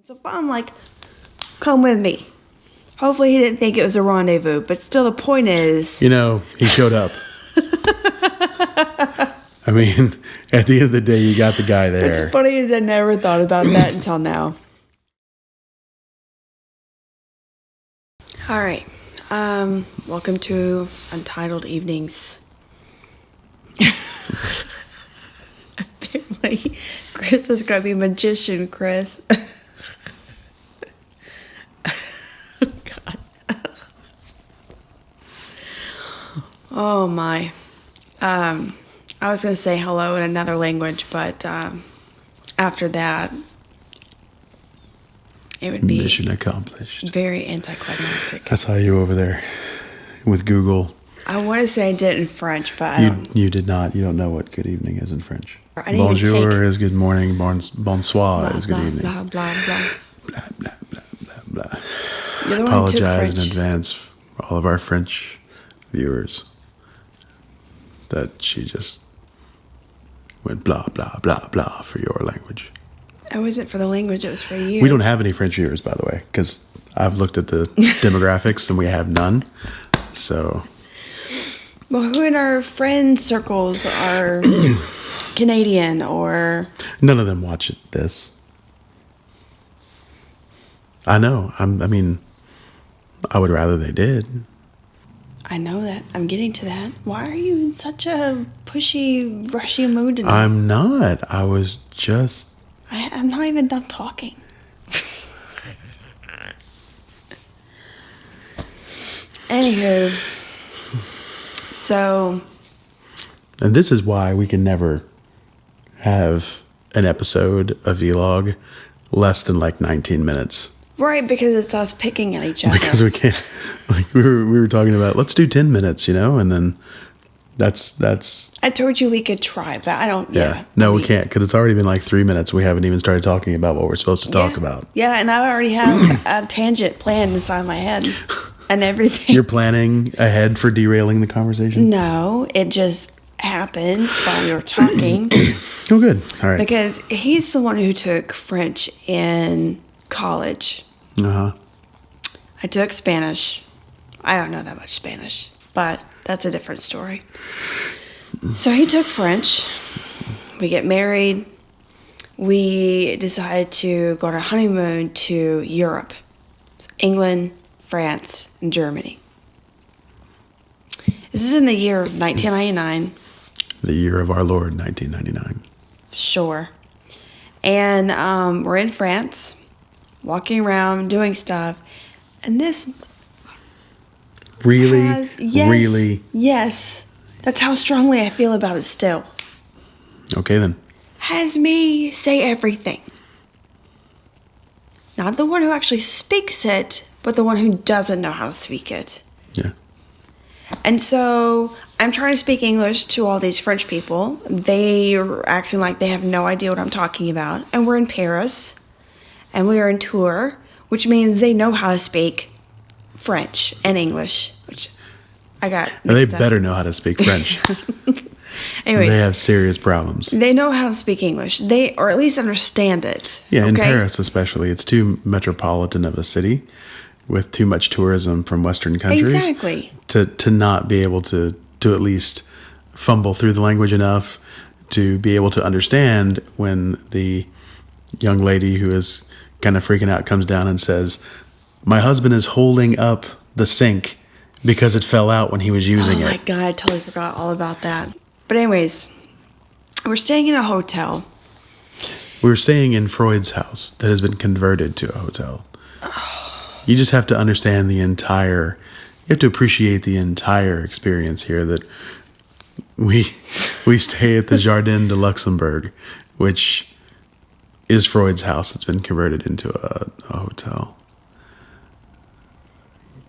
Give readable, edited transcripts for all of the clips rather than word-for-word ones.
So I'm like, come with me. Hopefully he didn't think it was a rendezvous, but still the point is... You know, he showed up. I mean, at the end of the day, you got the guy there. What's funny is I never thought about that until now. All right. Welcome to Untitled Evenings. Apparently, Chris is going to be magician, Chris. God. Oh, my. I was going to say hello in another language, but after that, it would be... Mission accomplished. Very anticlimactic. I saw you over there with Google. I want to say I did it in French, but I don't... You did not. You don't know what good evening is in French. I didn't Bonjour is good morning. Bonsoir is good evening. Blah, blah, blah. Blah, blah, blah, blah, blah. You're the one who took Apologize in French. advance for all of our French viewers that she just went blah, blah, blah, blah for your language. It wasn't for the language, it was for you. We don't have any French viewers, by the way, because I've looked at the demographics and we have none. So... Well, who in our friend circles are Canadian or... None of them watch this. I know. I mean, I would rather they did. I know that. I'm getting to that. Why are you in such a pushy, rushy mood today? I'm not. I was just... I'm not even done talking. Anywho... So... And this is why we can never have an episode, a vlog, less than like 19 minutes. Right, because it's us picking at each other. Because we can't... Like we were talking about, let's do 10 minutes, you know? And then that's... I told you we could try, but I don't... Yeah. No, we can't, because it's already been like 3 minutes. We haven't even started talking about what we're supposed to talk about. Yeah, and I already have a tangent planned inside my head and everything. You're planning ahead for derailing the conversation? No, it just happened while we were talking. Oh, good. All right. Because he's the one who took French in college. Uh-huh. I took Spanish. I don't know that much Spanish, but that's a different story. So he took French. We get married. We decided to go on a honeymoon to Europe. England, France, and Germany. This is in the year of 1999. The year of our Lord, 1999. Sure. And we're in France, walking around, doing stuff. And this... Really? Really? Yes. That's how strongly I feel about it still. Okay, then. Has me say everything. Not the one who actually speaks it, but the one who doesn't know how to speak it. Yeah. And so I'm trying to speak English to all these French people. They are acting like they have no idea what I'm talking about. And we're in Paris. And we are on tour, which means they know how to speak French and English, which I got And they mixed up. better know how to speak French. Anyways, They have serious problems. they know how to speak English. Or at least understand it. Yeah, in okay? Paris especially. It's too metropolitan of a city with too much tourism from Western countries. Exactly. To not be able to at least fumble through the language enough to be able to understand when the young lady who is kind of freaking out comes down and says, "My husband is holding up the sink because it fell out when he was using it." Oh my God, I totally forgot all about that. But anyways, we're staying in a hotel. We were staying in Freud's house that has been converted to a hotel. You just have to understand you have to appreciate the entire experience here, that we stay at the Jardin de Luxembourg, which is Freud's house that's been converted into a hotel.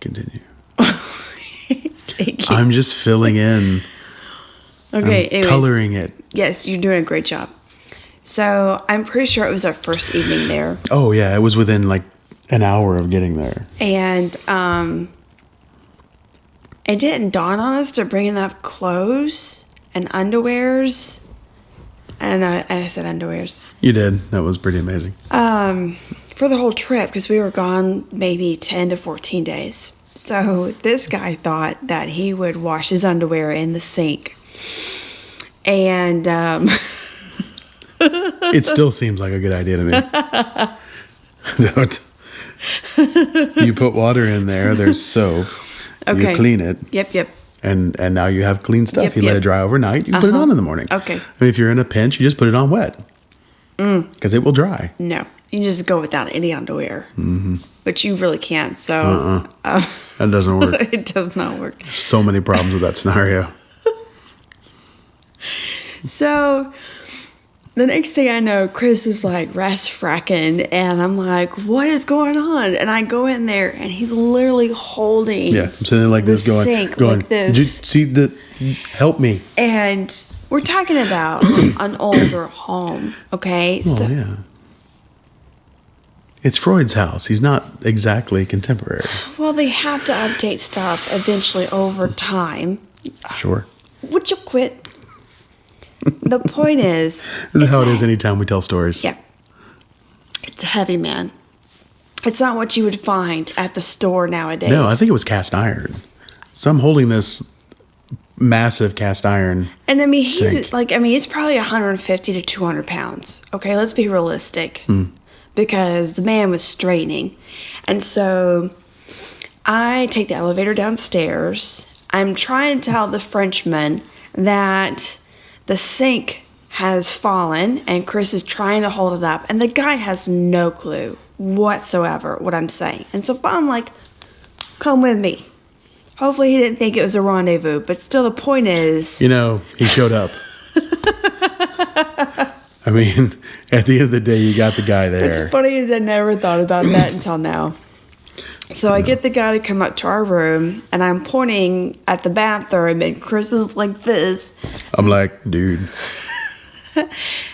Continue. Thank you. I'm just filling in. Okay, I'm anyways. coloring it. Yes, you're doing a great job. So I'm pretty sure it was our first evening there. Oh, yeah. It was within like an hour of getting there. And it didn't dawn on us to bring enough clothes and underwears. I don't know. I said underwears. You did. That was pretty amazing. for the whole trip because we were gone maybe 10 to 14 days. So this guy thought that he would wash his underwear in the sink. And it still seems like a good idea to me. Don't. You put water in there, there's soap. Okay. You clean it. Yep. And now you have clean stuff. Yep, you let it dry overnight. You put it on in the morning. Okay. I mean, if you're in a pinch, you just put it on wet. Because it will dry. No. You just go without any underwear. Mm-hmm. But you really can't. So That doesn't work. it does not work. So many problems with that scenario. So the next thing I know, Chris is like rest fracking, and I'm like, what is going on? And I go in there, and he's literally holding Yeah, I'm sitting there like this, going, like this. Did you see the? Help me. And we're talking about an older home, okay? Oh yeah. It's Freud's house. He's not exactly contemporary. Well, they have to update stuff eventually over time. Sure. Would you quit? The point is... This is how it is anytime we tell stories. Yeah. It's heavy, man. It's not what you would find at the store nowadays. No, I think it was cast iron. So I'm holding this massive cast iron. And I mean, sink. it's probably 150 to 200 pounds. Okay, let's be realistic. Because the man was straining. And so I take the elevator downstairs. I'm trying to tell the Frenchman that the sink has fallen and Chris is trying to hold it up. And the guy has no clue whatsoever what I'm saying. And so I'm like, come with me. Hopefully he didn't think it was a rendezvous. But still the point is... You know, he showed up. I mean, at the end of the day, you got the guy there. What's funny is I never thought about that until now. So I get the guy to come up to our room, and I'm pointing at the bathroom, and Chris is like this. I'm like, dude.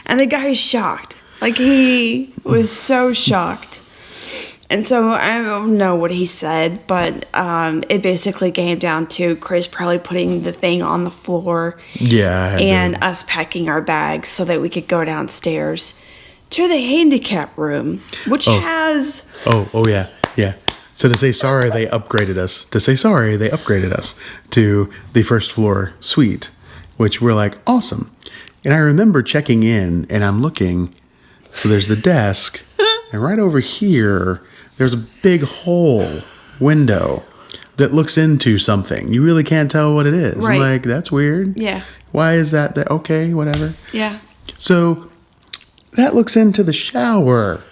And the guy is shocked. Like, he was so shocked. And so I don't know what he said, but it basically came down to Chris probably putting the thing on the floor. Yeah. And us packing our bags so that we could go downstairs to the handicap room, which has... Oh, yeah. Yeah. So to say sorry, they upgraded us. To the first floor suite, which we're like, awesome. And I remember checking in, and I'm looking. So there's the desk, and right over here, there's a big hole window that looks into something. You really can't tell what it is. Right. I'm like, that's weird. Yeah. Why is that? Okay, whatever. Yeah. So that looks into the shower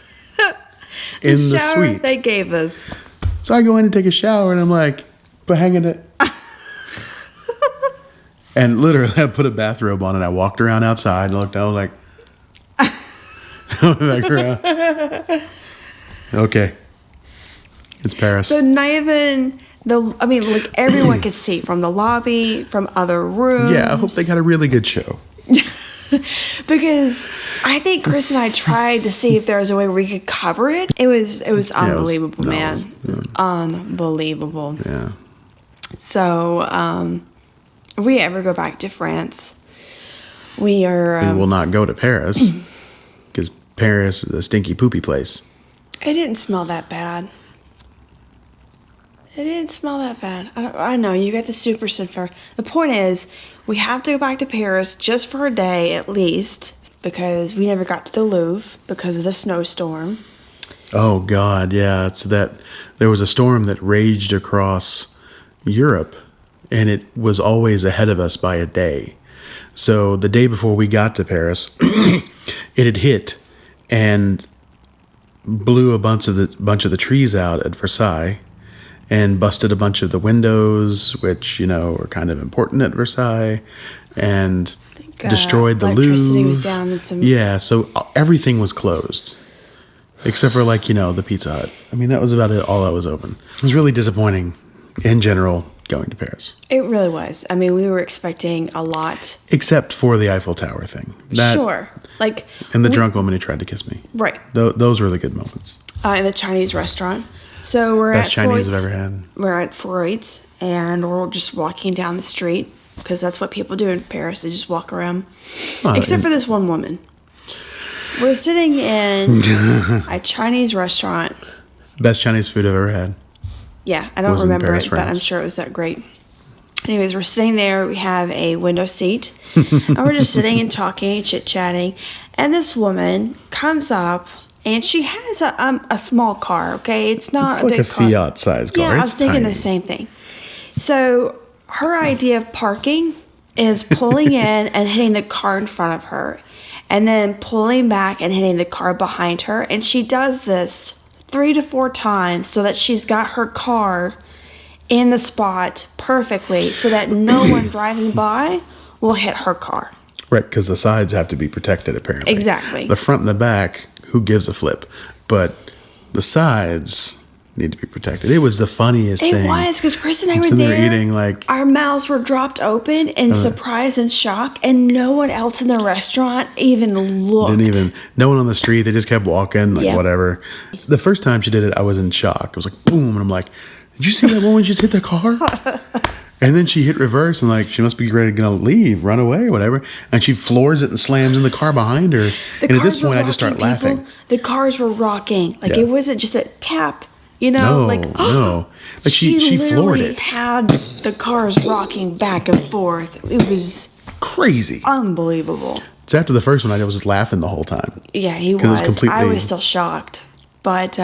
in the shower suite. they gave us. So I go in and take a shower, and I'm like, but hanging it. And literally, I put a bathrobe on, and I walked around outside and looked down. I was like, I went back around. Okay. It's Paris. So not even everyone could see from the lobby, from other rooms. Yeah, I hope they got a really good show. Because I think Chris and I tried to see if there was a way where we could cover it. It was unbelievable, man. It was unbelievable. Yeah. So, if we ever go back to France, we are... we will not go to Paris, because Paris is a stinky, poopy place. It didn't smell that bad. I know, you got the super sinful. The point is, we have to go back to Paris just for a day at least, because we never got to the Louvre because of the snowstorm. Oh, God, yeah. It's that there was a storm that raged across Europe, and it was always ahead of us by a day. So the day before we got to Paris, it had hit and blew a bunch of the trees out at Versailles and busted a bunch of the windows, which, you know, were kind of important at Versailles, and destroyed the electricity Louvre. Was down in some... Yeah, so everything was closed. Except for, like, you know, the Pizza Hut. I mean, that was about it, all that was open. It was really disappointing, in general, going to Paris. It really was. I mean, we were expecting a lot. Except for the Eiffel Tower thing. Sure. Like... And the drunk woman who tried to kiss me. Right. Those were the good moments. In the Chinese restaurant. So we're Best at Chinese Freud's. I've ever had. We're at Freud's, and we're just walking down the street, because that's what people do in Paris. They just walk around. Except for this one woman. We're sitting in a Chinese restaurant. Best Chinese food I've ever had. Yeah, I don't Was in remember Paris, it, but I'm France. sure it was that great. Anyways, we're sitting there. We have a window seat. And we're just sitting and talking, chit-chatting. And this woman comes up, and she has a small car, okay? It's not It's a like big a car. Fiat-sized car. Yeah, I It's was thinking tiny. the same thing. So her idea of parking is pulling in and hitting the car in front of her, and then pulling back and hitting the car behind her. And she does this 3 to 4 times so that she's got her car in the spot perfectly so that no one driving by will hit her car. Right, because the sides have to be protected, apparently. Exactly. The front and the back, who gives a flip? But the sides need to be protected. It was the funniest thing. It was, because Chris and I were sitting there. there eating, like... Our mouths were dropped open in surprise and shock, and no one else in the restaurant even looked. No one on the street. They just kept walking, like, Yep. whatever. The first time she did it, I was in shock. I was like, boom. And I'm like, did you see that woman just hit the car? And then she hit reverse and like, she must be ready to leave, run away, whatever. And she floors it and slams in the car behind her. The And at this cars were point, I just start rocking, laughing. people. The cars were rocking. Like, Yeah. it wasn't just a tap, you know? No, like, no. Like she floored literally it. had the cars rocking back and forth. It was Crazy. unbelievable. So after the first one, I was just laughing the whole time. Yeah, he 'Cause it was was. I completely- was still shocked. But,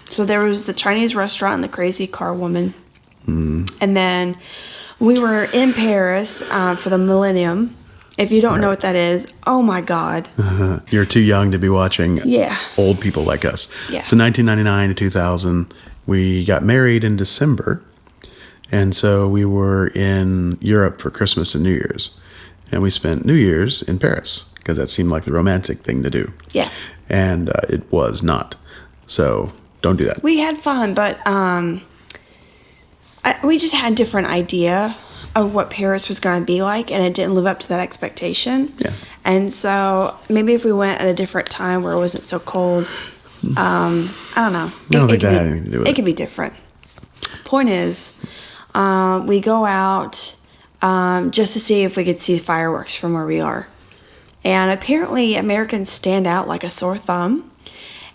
so there was the Chinese restaurant and the crazy car woman. Mm. And then we were in Paris for the Millennium. If you don't know what that is, oh my God. You're too young to be watching Yeah. old people like us. Yeah. So 1999 to 2000, we got married in December. And so we were in Europe for Christmas and New Year's. And we spent New Year's in Paris because that seemed like the romantic thing to do. Yeah. And it was not. So don't do that. We had fun, but we just had a different idea of what Paris was going to be like, and it didn't live up to that expectation. Yeah. And so maybe if we went at a different time where it wasn't so cold, I don't know. I don't think that had anything to do with it. it. Could be different. Point is, we go out just to see if we could see fireworks from where we are. And apparently Americans stand out like a sore thumb.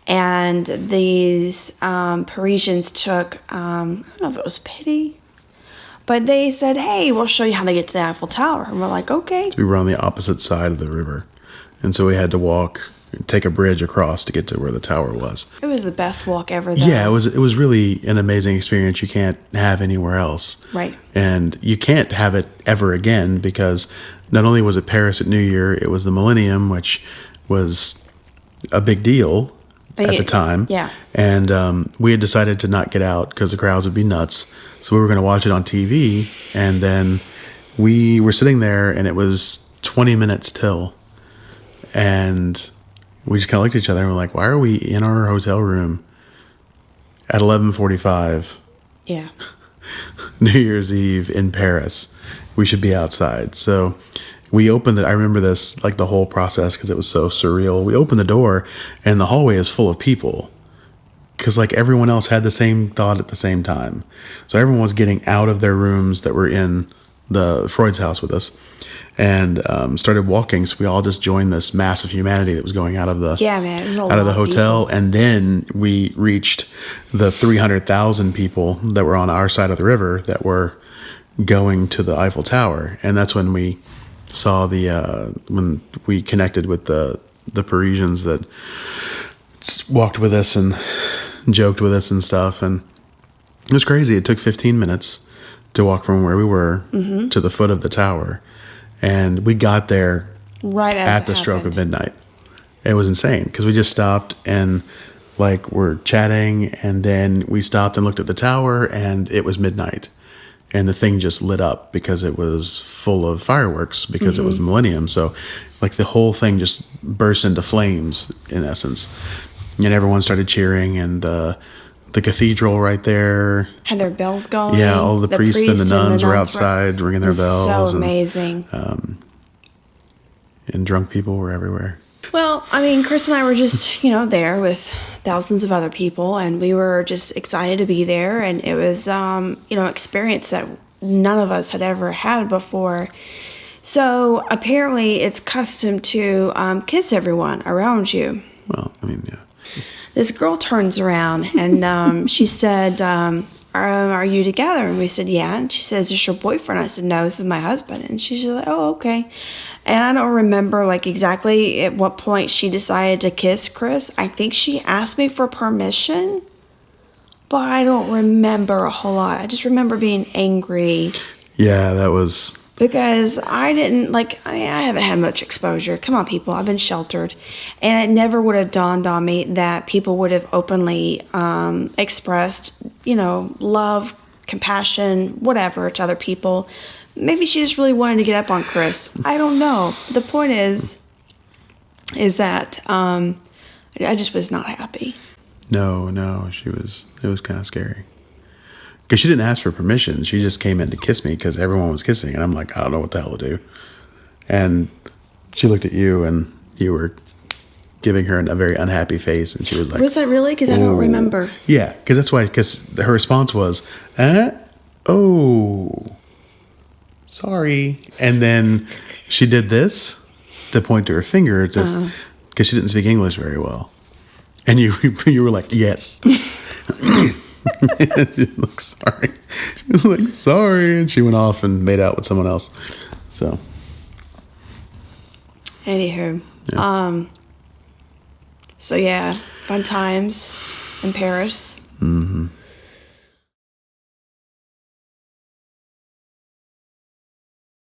And these Parisians took, I don't know if it was pity, but they said, hey, we'll show you how to get to the Eiffel Tower. And we're like, okay. We were on the opposite side of the river. And so we had to take a bridge across to get to where the tower was. It was the best walk ever, though. Yeah, it was really an amazing experience you can't have anywhere else. Right. And you can't have it ever again because not only was it Paris at New Year, it was the Millennium, which was a big deal at the time. Yeah. And we had decided to not get out because the crowds would be nuts. So we were going to watch it on TV. And then we were sitting there and it was 20 minutes till. And we just kind of looked at each other and we're like, why are we in our hotel room at 11:45 Yeah. New Year's Eve in Paris? We should be outside. So we opened it. I remember this, like the whole process, because it was so surreal. We opened the door and the hallway is full of people because like everyone else had the same thought at the same time. So everyone was getting out of their rooms that were in the Freud's house with us and started walking. So we all just joined this mass of humanity that was going out of the Man, it was a out of the lot of hotel. people. And then we reached the 300,000 people that were on our side of the river that were going to the Eiffel Tower. And that's when we saw when we connected with the Parisians that walked with us and joked with us and stuff. And it was crazy. It took 15 minutes to walk from where we were to the foot of the tower. And we got there Right as at it the stroke of happened. midnight. It was insane because we just stopped and like we're chatting and then we stopped and looked at the tower and it was midnight. And the thing just lit up because it was full of fireworks because it was Millennium. So like the whole thing just burst into flames in essence. And everyone started cheering and the cathedral right there. Had their bells going. Yeah, all the priests and the nuns were outside ringing their It was bells. so amazing. And drunk people were everywhere. Well, I mean, Chris and I were just, there with thousands of other people, and we were just excited to be there. And it was, experience that none of us had ever had before. So apparently it's custom to kiss everyone around you. Well, I mean, yeah. This girl turns around and she said, are you together? And we said, yeah. And she says, is this your boyfriend? I said, no, this is my husband. And she's like, oh, okay. And I don't remember like exactly at what point she decided to kiss Chris. I think she asked me for permission, but I don't remember a whole lot. I just remember being angry. Yeah, that was... Because I didn't, I haven't had much exposure. Come on, people. I've been sheltered. And it never would have dawned on me that people would have openly expressed, love, compassion, whatever to other people. Maybe she just really wanted to get up on Chris. I don't know. The point is that I just was not happy. No, it was kind of scary. Because she didn't ask for permission. She just came in to kiss me because everyone was kissing. And I'm like, I don't know what the hell to do. And she looked at you and you were giving her a very unhappy face. And she was like... Was that really? Because I don't remember. Yeah, because that's why... Because her response was, oh, sorry. And then she did this to point to her finger because she didn't speak English very well. And you were like, yes. She looked sorry. She was like, sorry. And she went off and made out with someone else. So. Anywho. Yeah. So yeah, fun times in Paris. Mm-hmm.